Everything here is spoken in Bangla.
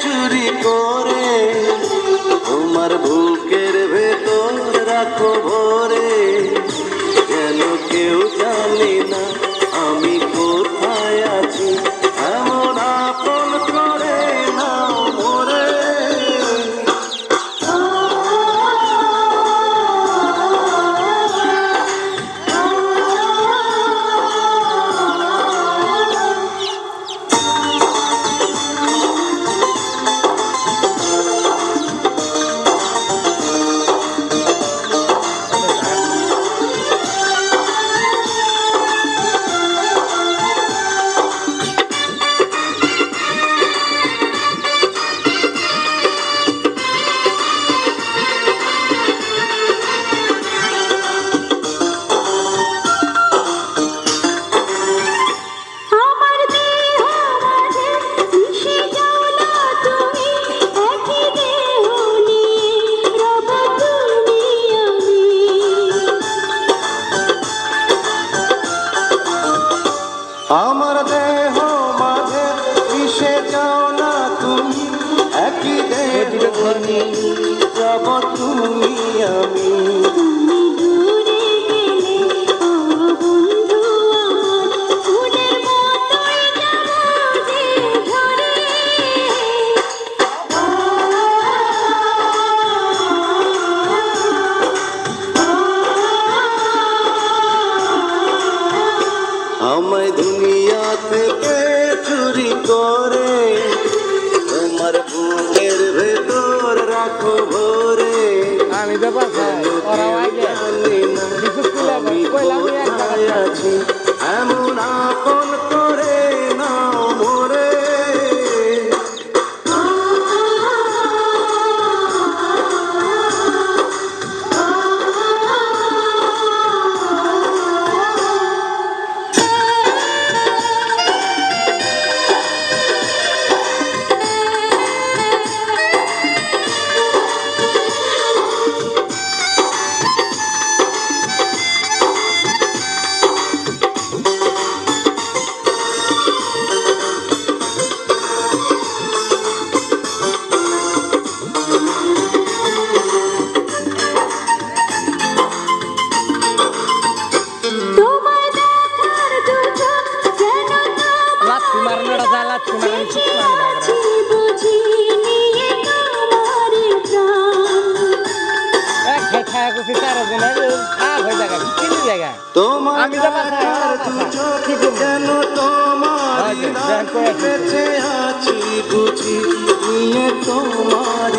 চুরি করে তোমার বুকের ভেতর রাখো ভরে, যেন কেউ জানে না আমি কোথায় আছি, এমন আপন করে নাও মোরে। আমার দেহ মাঝে মিশে যাও না তুমি, একই দেহ নিয়ে যাব তুমি আমি। আমায় দুনিয়া থেকে চুরি করে তোমার বুকের ভেতর রাখো ভরে, আমি তো জানি না আমি কোথায় আছি, এমন আপন করে নাও মোরে। তোমার যেন তোমার বেঁচে আছি বুঝি নিয়ে তোমার